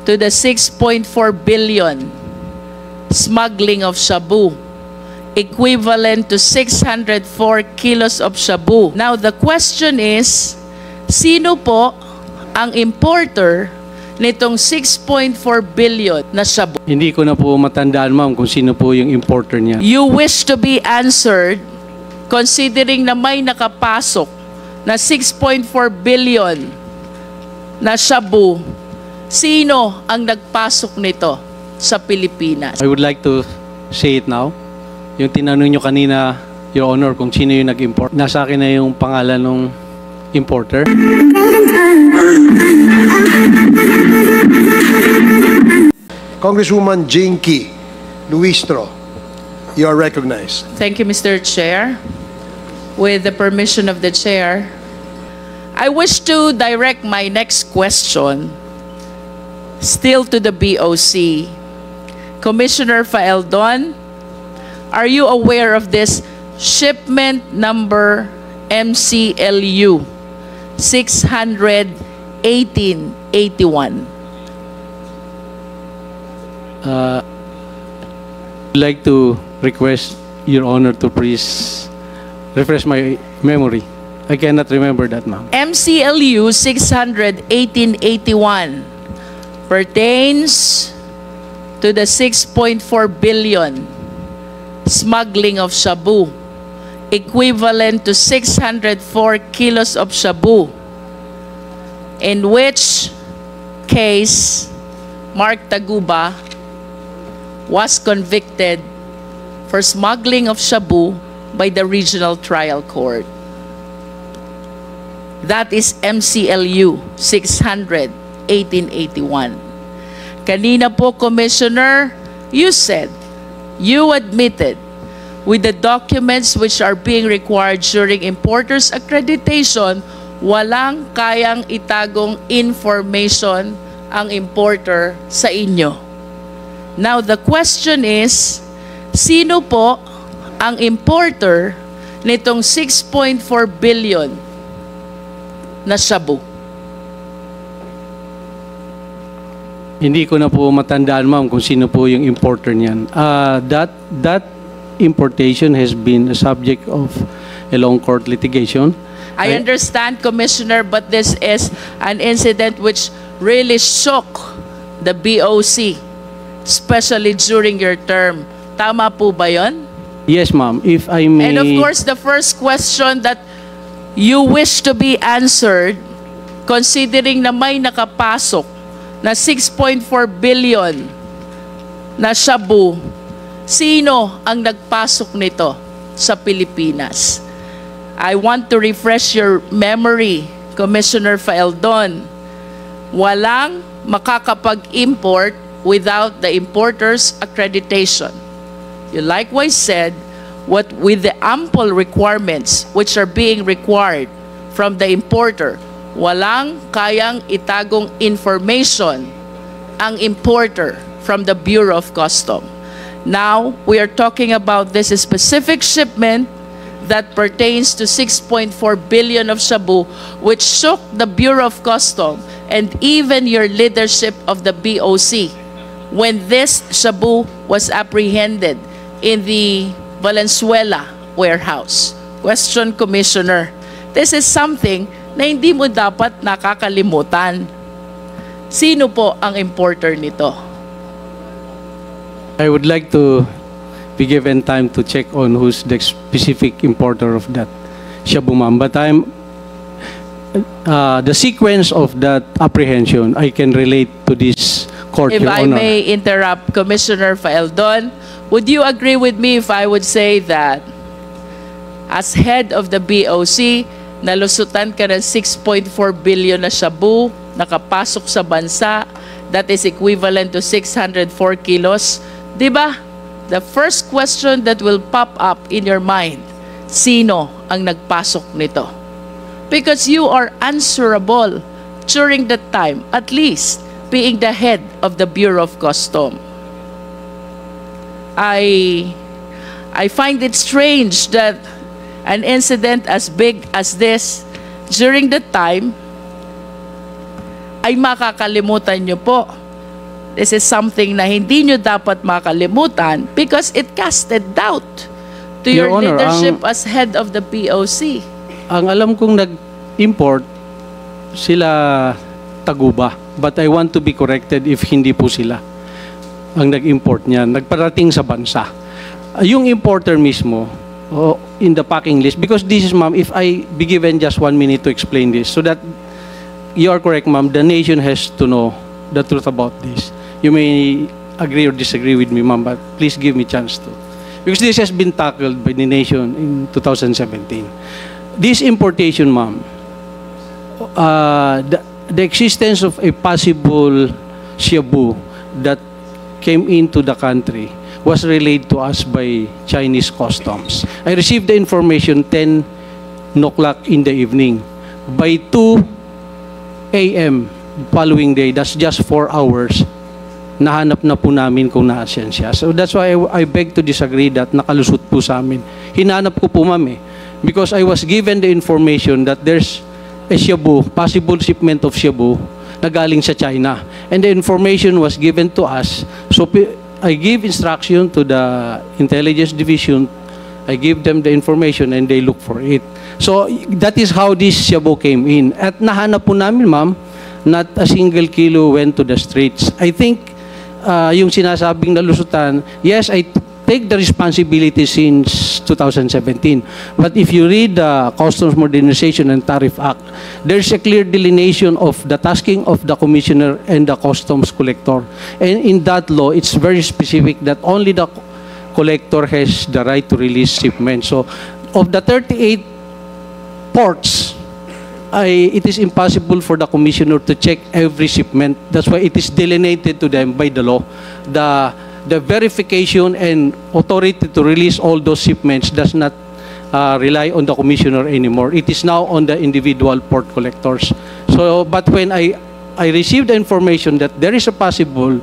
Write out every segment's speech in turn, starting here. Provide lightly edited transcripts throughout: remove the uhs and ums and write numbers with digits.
to the 6.4 billion smuggling of shabu, equivalent to 604 kilos of shabu. Now, the question is, sino po ang importer nitong 6.4 billion na shabu? Hindi ko na po matandaan, ma'am, kung sino po yung importer niya. You wish to be answered considering na may nakapasok na 6.4 billion na shabu. Sino ang nagpasok nito sa Pilipinas? I would like to say it now. Yung tinanong nyo kanina, Your Honor, kung sino yung nag-import. Nasa akin na yung pangalan ng importer. Congresswoman Jinky Luistro, you are recognized. Thank you, Mr. Chair. With the permission of the Chair, I wish to direct my next question still to the BOC. Commissioner Faeldon, are you aware of this shipment number MCLU 61881? I'd like to request Your Honor to please refresh my memory. I cannot remember that, ma'am. MCLU 61881 pertains to the 6.4 billion smuggling of shabu, equivalent to 604 kilos of shabu, in which case Mark Taguba was convicted for smuggling of shabu by the Regional Trial Court. That is MCLU 61881. Kanina po, Commissioner, you said, you admitted with the documents which are being required during importer's accreditation, walang kayang itagong information ang importer sa inyo. Now, the question is, sino po ang importer nitong 6.4 billion na shabu? Hindi ko na po matandaan, ma'am, kung sino po yung importer niyan. That importation has been a subject of a long court litigation. I understand, Commissioner, but this is an incident which really shook the BOC, especially during your term. Tama po ba yun? Yes, ma'am. If I may... And of course, the first question that you wish to be answered, considering na may nakapasok na 6.4 billion na shabu, sino ang nagpasok nito sa Pilipinas? I want to refresh your memory, Commissioner Faeldon. Walang makakapag-import without the importer's accreditation. You likewise said, what with the ample requirements which are being required from the importer, walang kayang itagong information ang importer from the Bureau of Customs. Now, we are talking about this specific shipment that pertains to 6.4 billion of shabu, which shook the Bureau of Customs and even your leadership of the BOC when this shabu was apprehended in the Valenzuela warehouse. Question, Commissioner. This is something na hindi mo dapat nakakalimutan. Sino po ang importer nito? I would like to be given time to check on who's the specific importer of that shabu, ma'am. But the sequence of that apprehension, I can relate to this court, If Your I Honor. may interrupt, Commissioner Faeldon, would you agree with me if I would say that as head of the BOC, nalusutan ka ng 6.4 billion na shabu, nakapasok sa bansa, that is equivalent to 604 kilos. Diba? The first question that will pop up in your mind, sino ang nagpasok nito? Because you are answerable during that time, at least being the head of the Bureau of Customs. I find it strange that an incident as big as this during the time ay makakalimutan nyo po This is something na hindi nyo dapat makalimutan because it casted doubt to your Your Honor, leadership as head of the POC. Ang alam kong nag-import, sila Taguba. But I want to be corrected if hindi po sila ang nag-import niyan. Nagparating sa bansa. Yung importer mismo, in the packing list, because this is, ma'am, if I be given just 1 minute to explain this, so that you are correct, ma'am, the nation has to know the truth about this. You may agree or disagree with me, ma'am, but please give me a chance to. Because this has been tackled by the nation in 2017. This importation, ma'am, the existence of a possible Shabu that came into the country was relayed to us by Chinese customs. I received the information 10 o'clock in the evening. By 2 a.m. following day, that's just 4 hours, nahanap na po namin kung naasan siya. So that's why I beg to disagree that nakalusot po sa amin. Hinanap ko po, ma'am, because I was given the information that there's a Shabu, possible shipment of Shabu na galing sa China. And the information was given to us. So I give instruction to the intelligence division. I give them the information and they look for it. So that is how this Shabu came in. At nahanap po namin, ma'am, not a single kilo went to the streets. I think yung sinasabing nalusutan, yes, I take the responsibility since 2017. But if you read the Customs Modernization and Tariff Act, there's a clear delineation of the tasking of the commissioner and the customs collector. And in that law, it's very specific that only the collector has the right to release shipments. So of the 38 ports, it is impossible for the commissioner to check every shipment. That's why it is delineated to them by the law. The verification and authority to release all those shipments does not rely on the commissioner anymore. It is now on the individual port collectors. So, but when I received the information that there is a possible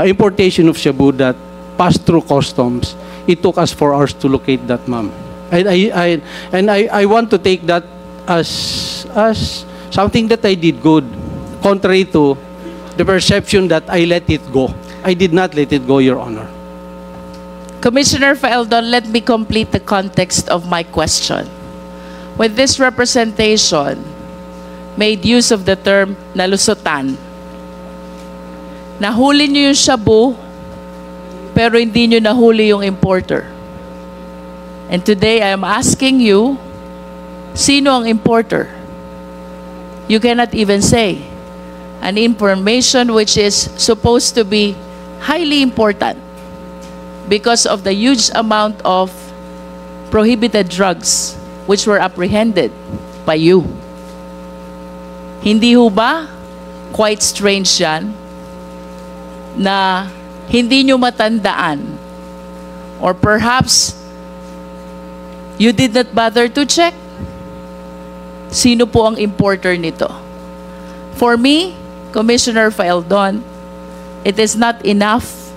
importation of Shabu that passed through customs, it took us 4 hours to locate that, ma'am. And I want to take that as something that I did good, contrary to the perception that I let it go. I did not let it go, Your Honor. Commissioner Faeldon, let me complete the context of my question. When this representation made use of the term nalusutan, nahuli niyo yung Shabu, pero hindi niyo nahuli yung importer. And today, I am asking you, sino ang importer? You cannot even say. An information which is supposed to be highly important because of the huge amount of prohibited drugs which were apprehended by you. Hindi ho ba quite strange yan na hindi nyo matandaan, or perhaps you did not bother to check sino po ang importer nito? For me, Commissioner Faeldon, it is not enough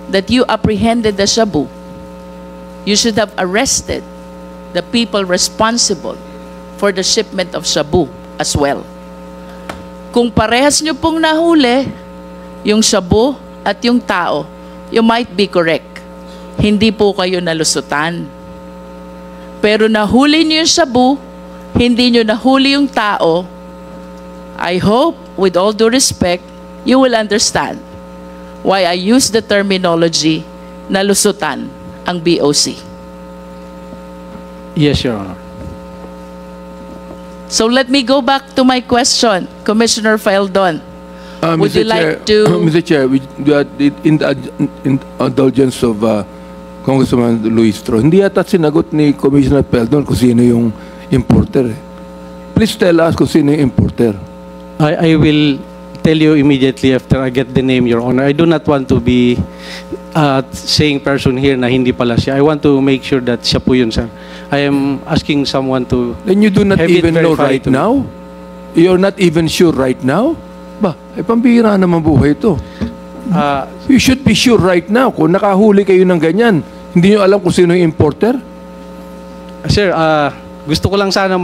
that you apprehended the Shabu. You should have arrested the people responsible for the shipment of Shabu as well. Kung parehas nyo pong nahuli, yung Shabu at yung tao, you might be correct. Hindi po kayo nalusutan. Pero nahuli nyo yung Shabu, hindi nyo nahuli yung tao, I hope, with all due respect, you will understand why I use the terminology nalusutan ang BOC. Yes, Your Honor. So let me go back to my question, Commissioner Faeldon. Would you like to... Mr. Chair, in the indulgence of Congressman Luistro, hindi yata sinagot ni Commissioner Faeldon kung sino yung importer. Please tell us kung sino yung importer. I will tell you immediately after I get the name, Your Honor. I do not want to be saying person here na hindi pala siya. I want to make sure that siya po yun, sir. I am asking someone to... Then you do not have it even know verified right to me. now? You're not even sure right now? Ba, pambihira naman buhay ito. You should be sure right now. Kung nakahuli kayo ng ganyan, hindi nyo alam kung sino yung importer? Sir, gusto ko lang sana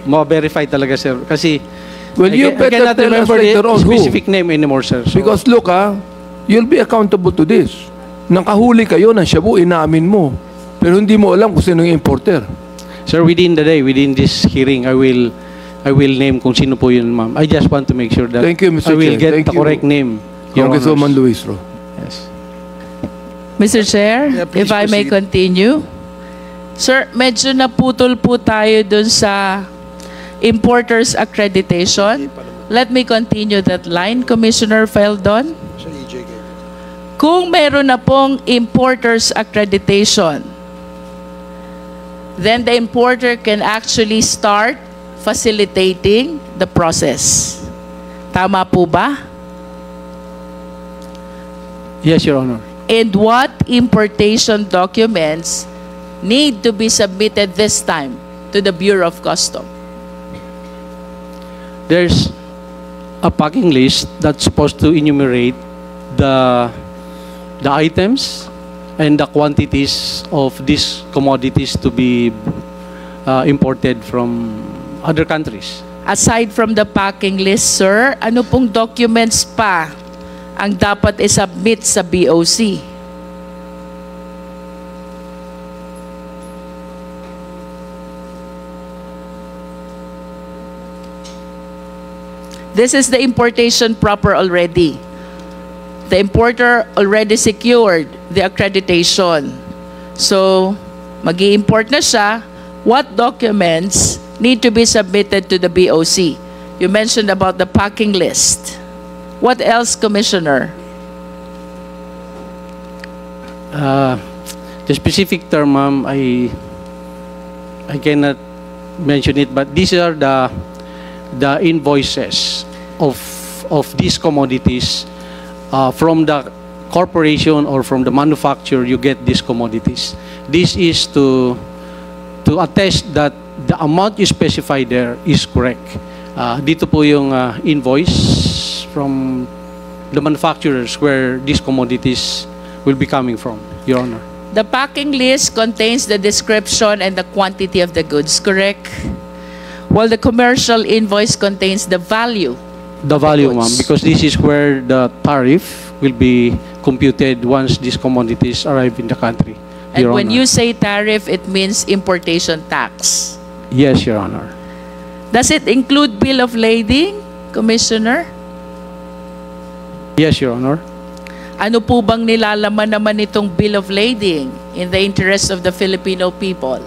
ma-verify talaga, sir. Kasi Well, you I better cannot tell us remember later the on who. specific name anymore, sir. So, Because look, you'll be accountable to this. Nakahuli kayo ng shabu, inaamin mo. Pero hindi mo alam kung sino yung importer. sir, within the day, within this hearing, I will name kung sino po yun, ma'am. I just want to make sure that Thank you, Mr. I will Chair. get Thank the you, correct name. Your Congresswoman Honors. Luistro. Yes. Mr. Chair, Yeah, please if I may proceed. continue. Sir, medyo naputol po tayo dun sa importers accreditation. Let me continue that line, Commissioner Feldon. Kung meron na pong importers accreditation, then the importer can actually start facilitating the process. Tama po ba? Yes, Your Honor. And what importation documents need to be submitted this time to the Bureau of Customs? There's a packing list that's supposed to enumerate the items and the quantities of these commodities to be imported from other countries. Aside from the packing list, sir, ano pong documents pa ang dapat isubmit sa BOC? This is the importation proper already. The importer already secured the accreditation. So, mag-i-import na siya. What documents need to be submitted to the BOC? You mentioned about the packing list. What else, Commissioner? The specific term, ma'am, I cannot mention it, but these are the invoices of these commodities from the corporation or from the manufacturer. You get these commodities. This is to attest that the amount you specify there is correct. Dito po yung invoice from the manufacturers where these commodities will be coming from, Your Honor. The packing list contains the description and the quantity of the goods, correct? While the commercial invoice contains the value. The value, goods. ma'am, because this is where the tariff will be computed once these commodities arrive in the country. And Your when Honor. you say tariff, it means importation tax. Yes, Your Honor. Does it include bill of lading, Commissioner? Yes, Your Honor. Ano po bang nilalaman naman itong bill of lading in the interest of the Filipino people?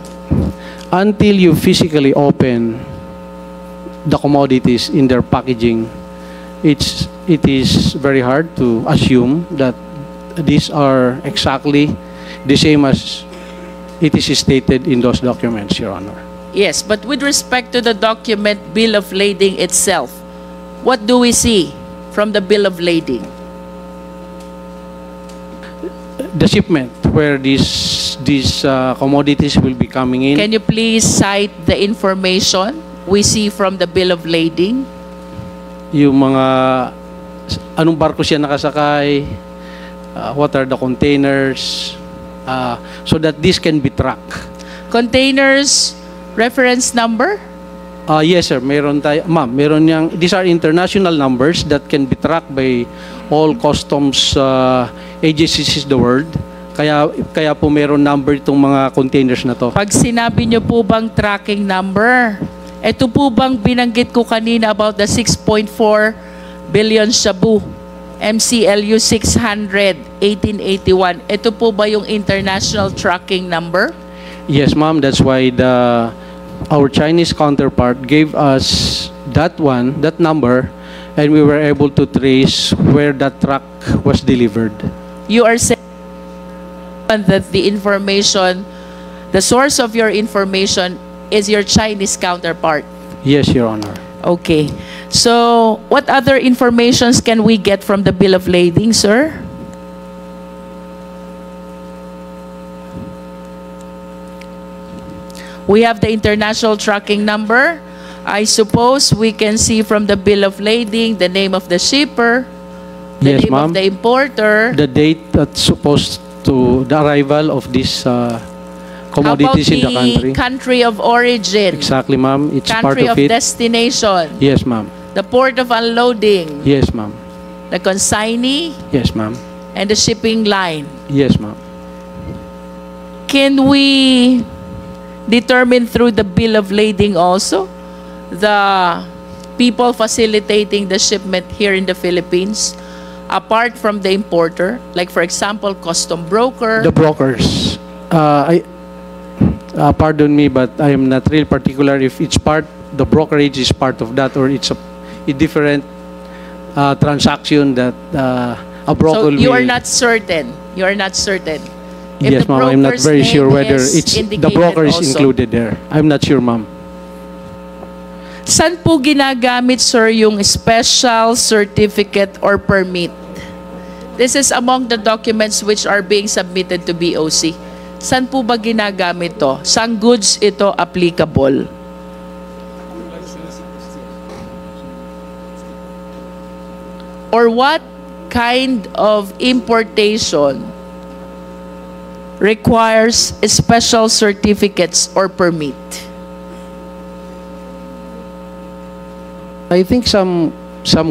Until you physically open the commodities in their packaging, it is very hard to assume that these are exactly the same as it is stated in those documents, Your Honor. Yes, but with respect to the document bill of lading itself, what do we see from the bill of lading? The shipment where these commodities will be coming in. Can you please cite the information we see from the bill of lading? Yung mga anong barko siya nakasakay, what are the containers, so that this can be tracked. Containers, reference number? Yes, sir. Meron tayo, ma'am. Meron yang. These are international numbers that can be tracked by all customs agencies in the world. Kaya po meron number itong mga containers na to. Pag sinabi niyo po bang tracking number, ito po bang binanggit ko kanina about the 6.4 billion shabu, MCLU 600, 1881, ito po ba yung international tracking number? Yes, ma'am. That's why our Chinese counterpart gave us that number, and we were able to trace where that truck was delivered. You are saying that the information, the source of your information is your Chinese counterpart. Yes, Your Honor. Okay. So, what other informations can we get from the bill of lading, sir? We have the international tracking number. I suppose we can see from the bill of lading the name of the shipper, the Yes, name ma'am. of the importer. The date that's supposed to the arrival of these How about commodities in the country. country of origin, Exactly, ma'am. It's part country of of it. destination? Yes, ma'am. the port of unloading, Yes, ma'am. the consignee, Yes, ma'am. and the shipping line. Yes, ma'am. Can we determine through the bill of lading also the people facilitating the shipment here in the Philippines, apart from the importer? Like, for example, custom broker. The brokers. Pardon me, but I am not real particular if it's part, the brokerage is part of that, or it's a different transaction that a broker So will... you are not certain. You are not certain. If Yes, the ma'am. I'm not broker's very sure name whether is it's the indicated broker is also. included there. I'm not sure, ma'am. Saan po ginagamit, sir, yung special certificate or permit? This is among the documents which are being submitted to BOC. Saan po ba ginagamit to? Saan goods ito applicable? Or what kind of importation requires special certificates or permit? I think some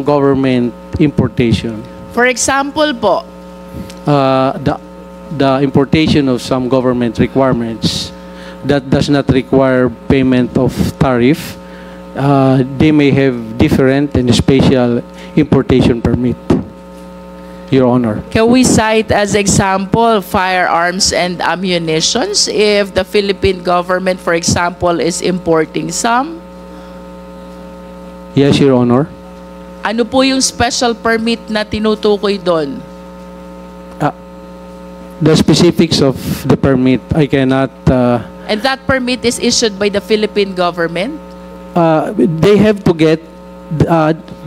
government importation. For example po, The importation of some government requirements that does not require payment of tariff, they may have different and special importation permit, Your Honor. can we cite as example firearms and ammunitions if the Philippine government, for example, is importing some? Yes, Your Honor. Ano po yung special permit na tinutukoy doon? The specifics of the permit, I cannot... And that permit is issued by the Philippine government? they have to get...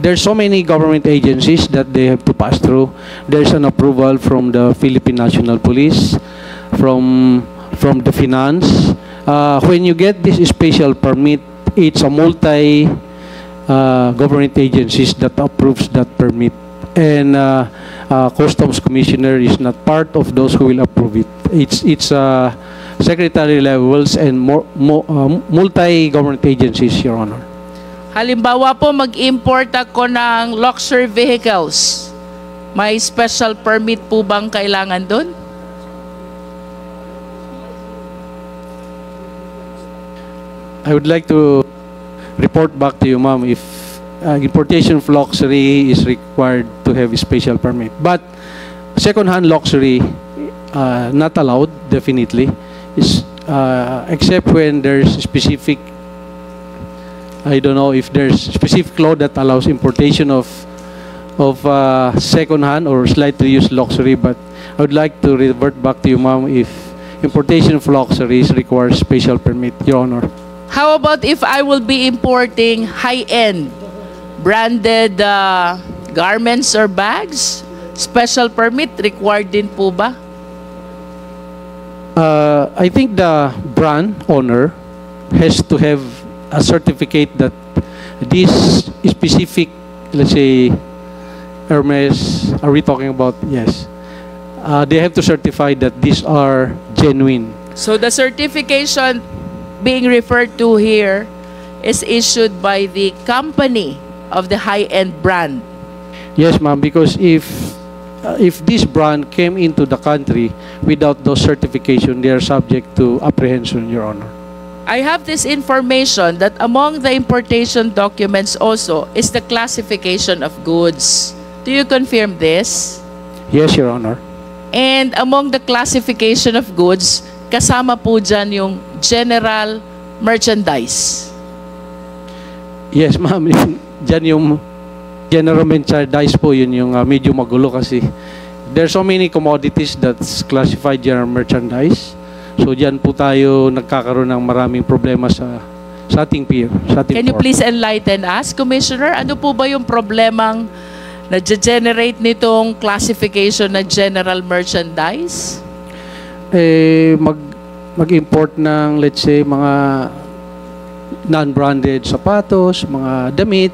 there's so many government agencies that they have to pass through. There's an approval from the Philippine National Police, from the finance. When you get this special permit, it's a multi government agencies that approves that permit. And Customs Commissioner is not part of those who will approve it. It's secretary levels and multi-government agencies, Your Honor. Halimbawa po, mag-import ako ng luxury vehicles. May special permit po bang kailangan doon? I would like to report back to you, ma'am, if importation of luxury is required to have a special permit. But second-hand luxury, not allowed, definitely, is, except when there's specific, I don't know if there's specific law that allows importation of second-hand or slightly used luxury, but I would like to revert back to you, ma'am, if importation of luxuries requires special permit, Your Honor. How about if I will be importing high-end branded garments or bags? Special permit required din po ba? I think the brand owner has to have a certificate that this specific, let's say, Hermes, are we talking about? Yes. They have to certify that these are genuine. So the certification being referred to here is issued by the company of the high-end brand. Yes, ma'am, because if this brand came into the country without those certification, they are subject to apprehension, Your Honor. I have this information that among the importation documents also is the classification of goods. Do you confirm this? Yes, Your Honor. And among the classification of goods, kasama po dyan yung general merchandise. Yes, ma'am. Diyan yung general merchandise po, yun yung medyo magulo kasi there are so many commodities that's classified general merchandise. So diyan po tayo nagkakaroon ng maraming problema sa ating peer. Can you please enlighten us, Commissioner? Ano po ba yung problemang na-generate nitong classification na general merchandise? Mag-import ng, let's say, mga non-branded sapatos, mga damit,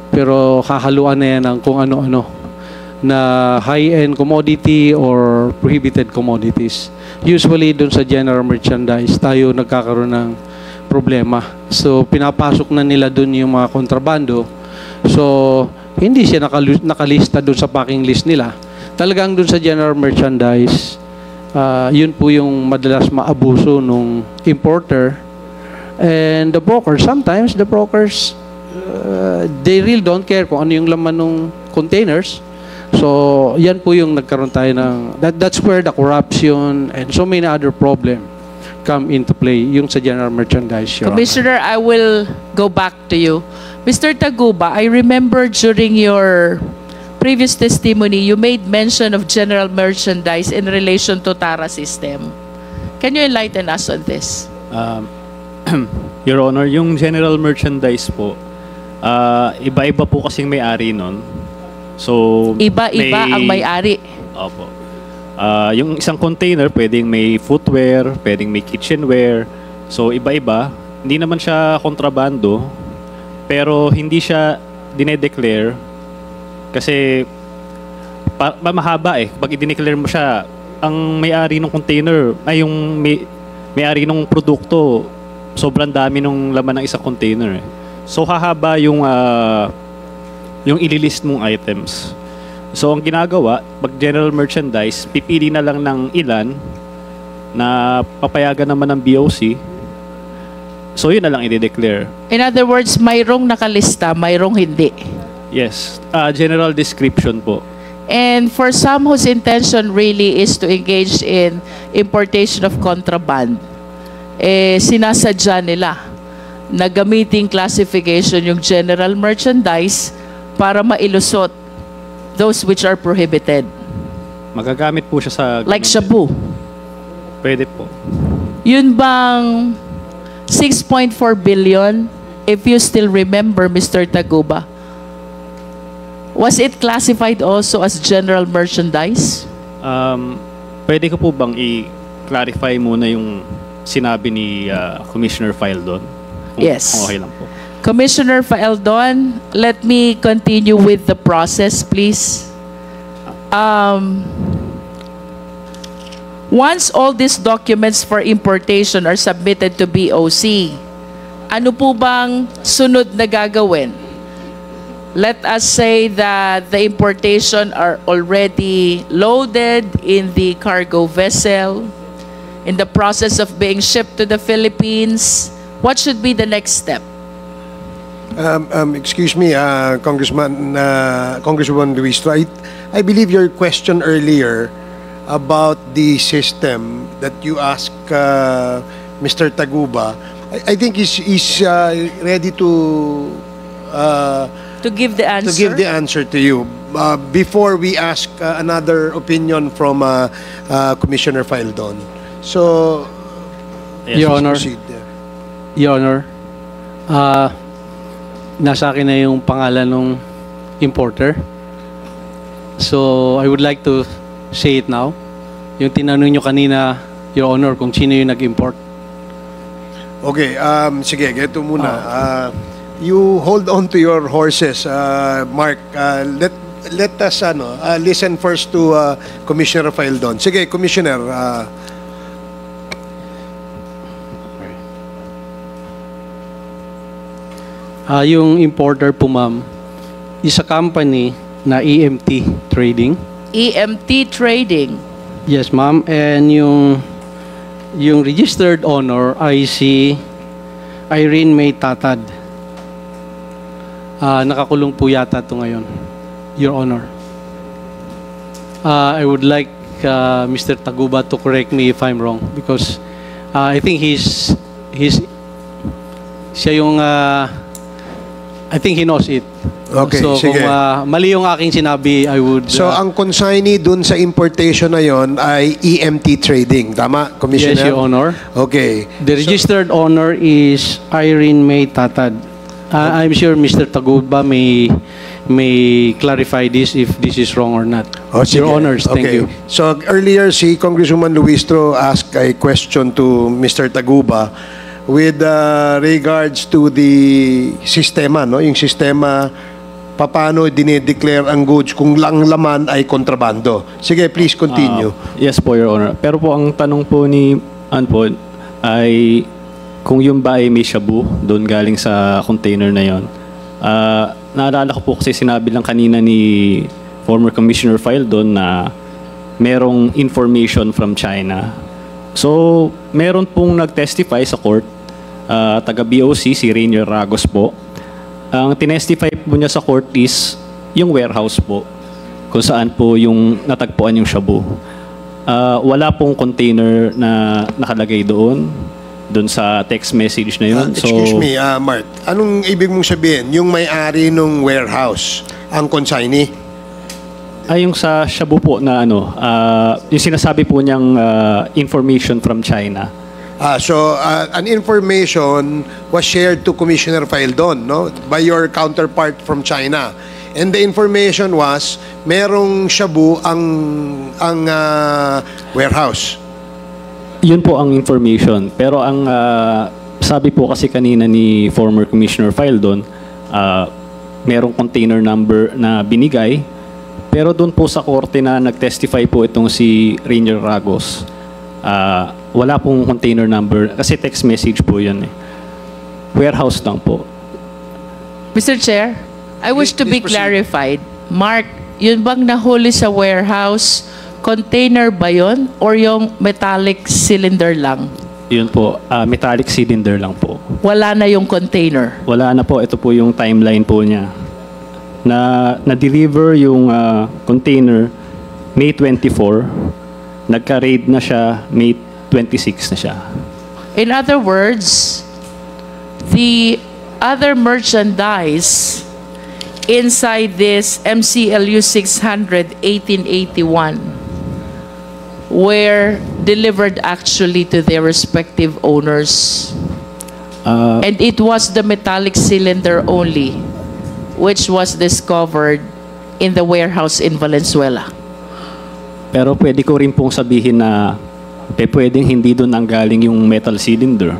pero hahaluan na yan ng kung ano-ano na high-end commodity or prohibited commodities. Usually, dun sa general merchandise, tayo nagkakaroon ng problema So, pinapasok na nila dun yung mga kontrabando. So, hindi siya nakalista dun sa packing list nila. Talagang dun sa general merchandise, yun po yung madalas maabuso nung importer. And the brokers, sometimes the brokers, they really don't care kung ano yung laman ng containers. So, yan po yung nagkaroon tayo ng, that's where the corruption and so many other problems come into play, yung sa general merchandise. Your Honor. Commissioner, I will go back to you. Mr. Taguba, I remember during your previous testimony, you made mention of general merchandise in relation to TARA system. Can you enlighten us on this? Your Honor, yung general merchandise po, iba-iba po kasing may-ari nun. So, Iba-iba ang may-ari. Opo. Yung isang container, pwedeng may footwear, pwedeng may kitchenware. So, iba-iba. Hindi naman siya kontrabando, pero hindi siya dinedeclare kasi mahaba eh. Pag i-declare mo siya, ang may-ari ng container, ay yung may-ari ng produkto, sobrang dami ng laman ng isang container eh. So, hahaba yung ililist mong items. So, ang ginagawa, pag general merchandise, pipili na lang ng ilan na papayagan naman ng BOC. So, yun na lang i-declare. In other words, mayroong nakalista, mayroong hindi. Yes. General description po. And for some whose intention really is to engage in importation of contraband, sinasadya nila na gamiting classification yung general merchandise para mailusot those which are prohibited. Magagamit po siya sa... Like shabu. Pwede po. Yun bang 6.4 billion, if you still remember, Mr. Taguba, was it classified also as general merchandise? Pwede ko po bang i-clarify muna yung sinabi ni Commissioner Faeldon? Yes. Kung okay lang po. Commissioner Faeldon, let me continue with the process, please. Once all these documents for importation are submitted to BOC, ano po bang sunod na gagawin? Let us say that the importation are already loaded in the cargo vessel, in the process of being shipped to the Philippines. What should be the next step? Excuse me, Congresswoman Luistro, I believe your question earlier about the system that you asked Mr. Taguba, I think he's ready to give the answer. To give the answer to you. Before we ask another opinion from Commissioner Faeldon. So, Yes, Your Honor. proceed. Your Honor, nasa akin na yung pangalan ng importer. So, I would like to say it now. Yung tinanong nyo kanina, Your Honor, kung sino yung nag-import. Okay, sige, geto muna. You hold on to your horses, Mark. Let us listen first to Commissioner Faeldon. Sige, Commissioner. Yung importer po, ma'am, is a company na EMT Trading. EMT Trading. Yes, ma'am. And yung registered owner ay si Irene May Tatad. Nakakulong po yata ito ngayon, Your Honor. I would like Mr. Taguba to correct me if I'm wrong because I think siya yung I think he knows it. Okay, so sige. kung mali yung aking sinabi, I would... So, ang consignee dun sa importation na yon ay EMT Trading. Tama, Commissioner? Yes, Your Honor. Okay. The registered owner is Irene May Tatad. I'm sure Mr. Taguba may clarify this if this is wrong or not. Oh, sige. Your Honors, thank Okay. you. So, earlier, si Congresswoman Luistro asked a question to Mr. Taguba with regards to the sistema, no? Yung sistema, paano dinedeclare ang goods kung lang laman ay kontrabando. Sige, please continue. Yes po, Your Honor. Pero po ang tanong po ni Anpon ay kung yung ba ay may shabu doon galing sa container na yon. Naalala ko po kasi sinabi lang kanina ni former Commissioner File doon na merong information from China. So, meron pong nag-testify sa court, taga BOC, si Rainier Ragos po. Ang tinestify po niya sa court is yung warehouse po, kung saan po yung natagpuan yung shabu. Wala pong container na nakalagay doon sa text message na yun. Excuse me, Mark. Anong ibig mong sabihin? Yung may-ari ng warehouse, ang consignee? Yung sa shabu po na yung sinasabi po niyang information from China. So, an information was shared to Commissioner Faildon, no? By your counterpart from China. And the information was, merong shabu ang warehouse. Yun po ang information. Pero ang sabi po kasi kanina ni former Commissioner Faildon, merong container number na binigay. Pero doon po sa korte na nag-testify po itong si Rainier Ragos, wala pong container number kasi text message po yun eh. Warehouse lang po. Mr. Chair, I wish to be Please proceed. clarified. Mark, yun bang nahuli sa warehouse, container ba yun or yung metallic cylinder lang? Yun po, metallic cylinder lang po. Wala na yung container. Wala na po, ito po yung timeline po niya. Na-deliver yung container May 24, nagka-raid na siya May 26 na siya. In other words, the other merchandise inside this MCLU 600 1881 were delivered actually to their respective owners. And it was the metallic cylinder only which was discovered in the warehouse in Valenzuela. Pero pwede ko rin pong sabihin na pwedeng hindi doon ang galing yung metal cylinder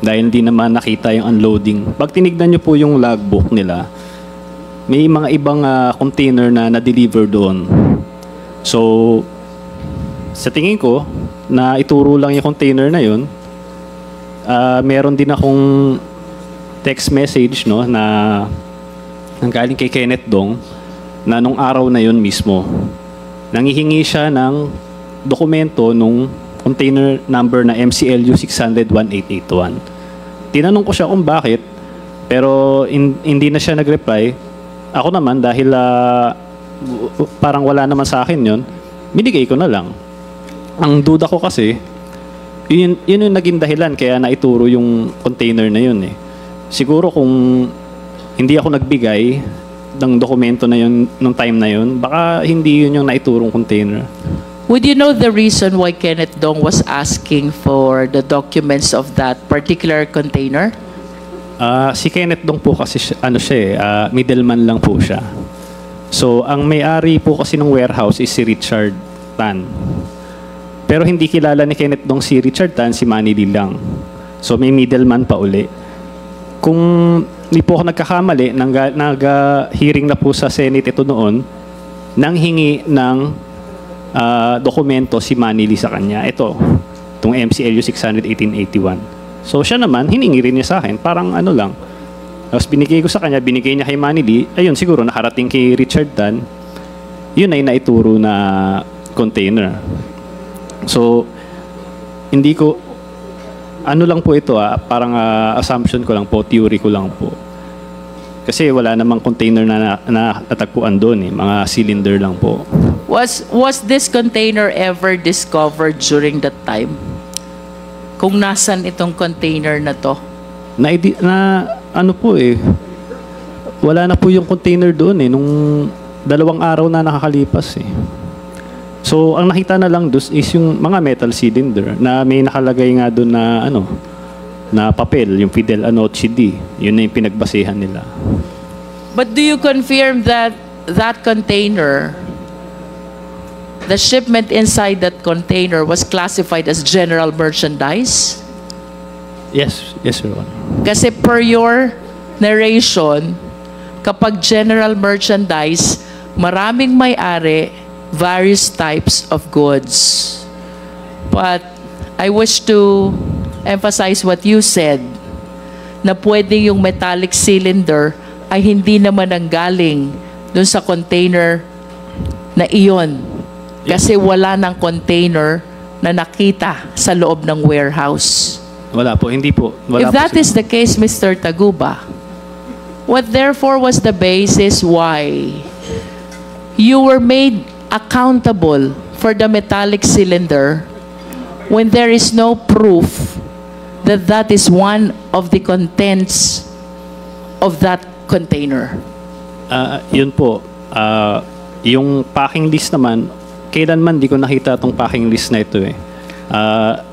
dahil hindi naman nakita yung unloading. Pag tinignan nyo po yung logbook nila, may mga ibang container na na-deliver doon. So, sa tingin ko, na ituro lang yung container na yun, meron din akong text message no, na ang galing kay Kenneth Dong na nung araw na yun mismo, nangihingi siya ng dokumento nung container number na MCLU 600-1881. Tinanong ko siya kung bakit, pero hindi na siya nag-reply. Ako naman, dahil parang wala naman sa akin yun, binigay ko na lang. Ang duda ko kasi, yun yung naging dahilan kaya naituro yung container na yun eh. Siguro kung hindi ako nagbigay ng dokumento na yun nung time na yun, baka hindi yun yung naiturong container. Would you know the reason why Kenneth Dong was asking for the documents of that particular container? Si Kenneth Dong po kasi middleman lang po siya. So, ang may-ari po kasi ng warehouse is si Richard Tan. Pero hindi kilala ni Kenneth Dong si Richard Tan, si Manny Lee lang. So, may middleman pa uli. Kung hindi po ako nagkakamali, nag-hearing na po sa Senate ito noon, nang hingi ng dokumento si Manny Lee sa kanya. Ito, itong MCLU 600-1881. So siya naman, hiningi rin niya sa akin, parang ano lang. Tapos binigay ko sa kanya, binigay niya kay Manny Lee, ayun siguro nakarating kay Richard Tan, yun ay naituro na container. So, hindi ko, ano lang po ito parang assumption ko lang po, theory ko lang po. Kasi wala namang container na natagpuan doon eh, mga cylinder lang po. Was this container ever discovered during that time? Kung nasan itong container na to? Ano po eh, wala na po yung container doon eh, nung 2 araw na nakakalipas eh. So, ang nakita na lang doon is yung mga metal cylinder na may nakalagay nga doon na na papel, yung Fidel Anoche D. Yun na yung pinagbasehan nila. But do you confirm that that container, the shipment inside that container was classified as general merchandise? Yes, Your Honor. Kasi per your narration, kapag general merchandise, maraming may-ari, various types of goods. But I wish to emphasize what you said, na pwede yung metallic cylinder ay hindi naman ang galing dun sa container na iyon. Kasi wala ng container na nakita sa loob ng warehouse. Wala po, hindi po. Wala If po that is the case, Mr. Taguba, what therefore was the basis why you were made accountable for the metallic cylinder when there is no proof that that is one of the contents of that container? Yun po. Yung packing list naman, kailanman di ko nakita itong packing list na ito eh.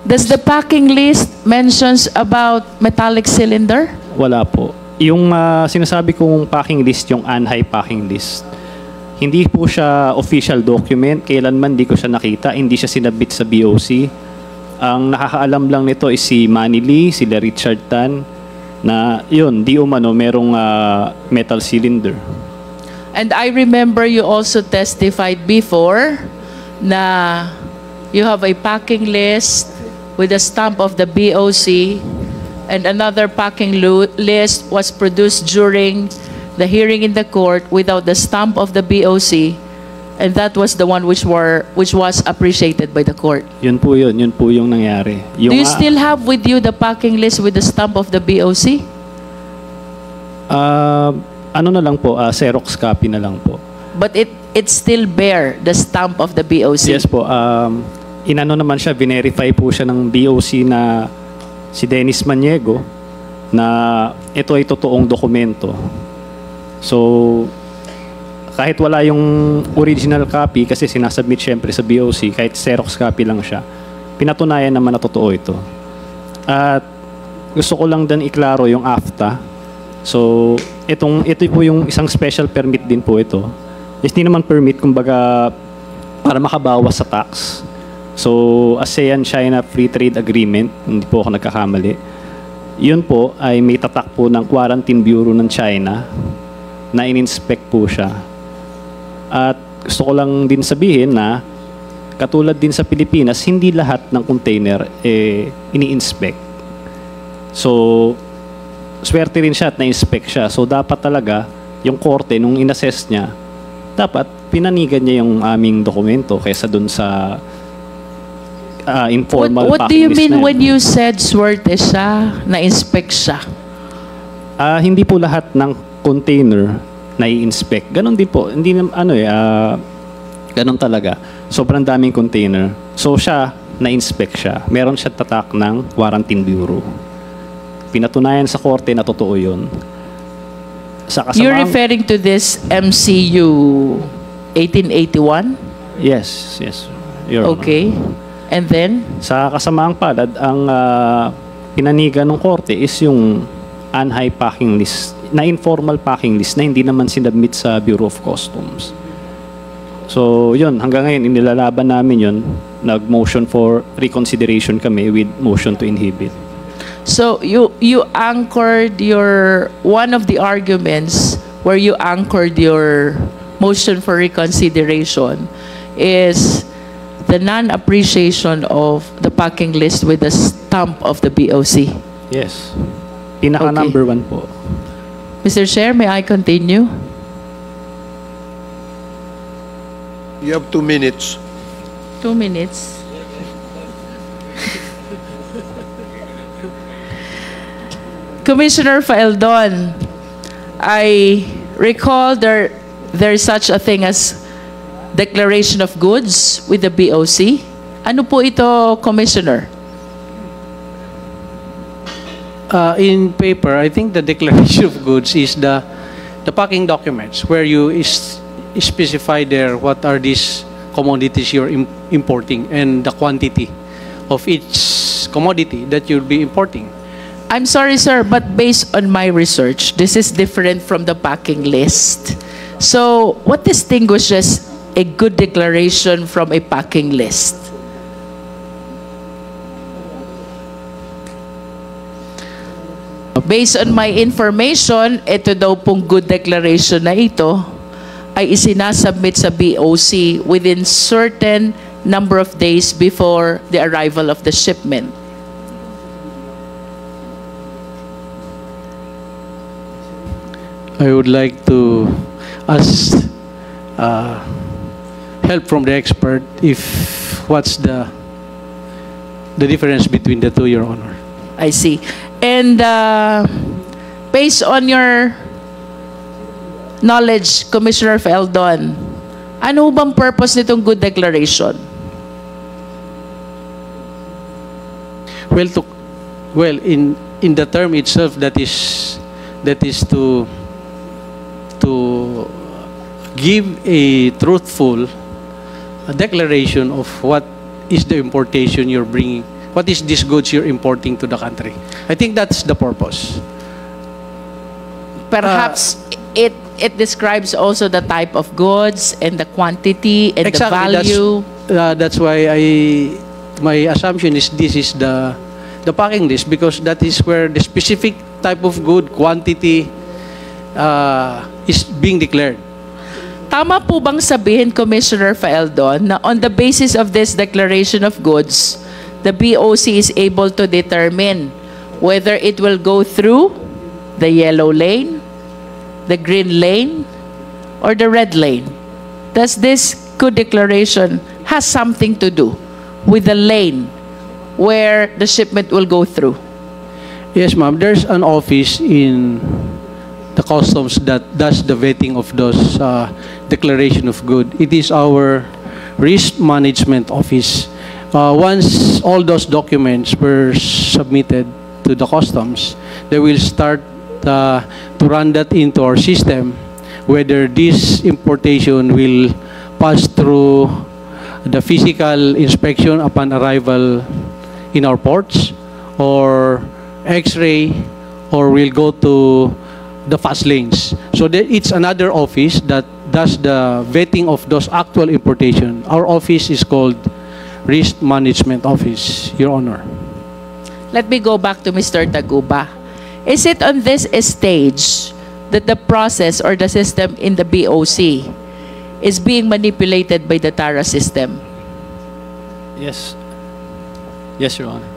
Does the packing list mentions about metallic cylinder? Wala po. Yung sinasabi kong packing list, yung Anhai packing list, hindi po siya official document. Kailanman di ko siya nakita. Hindi siya sinabit sa BOC. Ang nakakaalam lang nito is si Manny Lee, sila Richard Tan, na yun, di umano, merong metal cylinder. And I remember you also testified before na you have a packing list with a stamp of the BOC, and another packing list was produced during the hearing in the court without the stamp of the BOC, and that was the one which was appreciated by the court. Yun po yung nangyari. Do you still have with you the packing list with the stamp of the BOC? Ano na lang po, Xerox copy na lang po. But it still bear the stamp of the BOC? Yes po. Inano naman siya, verify po siya ng BOC na si Dennis Maniego na ito ay totoong dokumento. So, kahit wala yung original copy kasi sinasubmit syempre sa BOC, kahit Xerox copy lang siya, pinatunayan naman na totoo ito. At gusto ko lang din iklaro yung AFTA. So, ito po yung isang special permit din po ito. Hindi naman permit, kumbaga, para makabawas sa tax. So, ASEAN-China Free Trade Agreement, hindi po ako nagkakamali. Yun po ay may tatak po ng Quarantine Bureau ng China na in-inspect po siya. At gusto ko lang din sabihin na katulad din sa Pilipinas, hindi lahat ng container ini-inspect. So, swerte rin siya at na-inspect siya. So, dapat talaga yung korte, nung in-assess niya, dapat pinanigan niya yung aming dokumento kaysa dun sa informal What do you packing list mean na yun. when you said swerte siya, na-inspect siya? Hindi po lahat ng container na-i-inspect. Ganon din po. Hindi ganon talaga. Sobrang daming container. So siya, na-inspect siya. Meron siya tatak ng Quarantine Bureau. Pinatunayan sa korte na totoo yun. Sa You're referring to this MCU 1881? Yes. Your Honor. Okay. And then? Sa kasamaang palad, ang pinanigan ng korte is yung Anhai packing list, na informal packing list na hindi naman sinabmit sa Bureau of Customs. So, yun, hanggang ngayon, inilalaban namin yun. Nag-motion for reconsideration kami with motion to inhibit. So, you anchored one of the arguments where you anchored your motion for reconsideration is the non-appreciation of the packing list with the stamp of the BOC. Yes. Pinaka Okay. number 1 po. Mr. Chair, may I continue? You have 2 minutes. 2 minutes. Commissioner Faeldon, I recall there's such a thing as declaration of goods with the BOC. Ano po ito, Commissioner? In paper, I think the declaration of goods is the packing documents where you specify there what are these commodities you're importing and the quantity of each commodity that you'll be importing. I'm sorry, sir, but based on my research, this is different from the packing list. So, what distinguishes a good declaration from a packing list? Based on my information, ito daw pong good declaration na ito ay isinasubmit sa BOC within certain number of days before the arrival of the shipment. I would like to ask help from the expert if what's the difference between the two, Your Honor. I see. And based on your knowledge, Commissioner Feldon, ano bang purpose nitong good declaration? Well, in the term itself, that is to give a truthful declaration of what is the importation you're bringing, what is these goods you're importing to the country. I think that's the purpose. Perhaps it describes also the type of goods and the quantity and Exactly, the value. That's why my assumption is this is the packing list, because that is where the specific type of good quantity is being declared. Tama po bang sabihin, Commissioner Feldon, na on the basis of this declaration of goods, the BOC is able to determine whether it will go through the yellow lane, the green lane, or the red lane? Does this good declaration has something to do with the lane where the shipment will go through? Yes, ma'am. There's an office in the customs that does the vetting of those declaration of good. It is our risk management office. Once all those documents were submitted to the customs, they will start to run that into our system, whether this importation will pass through the physical inspection upon arrival in our ports, or X-ray, or will go to the fast lanes. So it's another office that does the vetting of those actual importation. Our office is called Risk Management Office, Your Honor. Let me go back to Mr. Taguba. Is it on this stage that the process or the system in the BOC is being manipulated by the TARA system? Yes. Yes, Your Honor.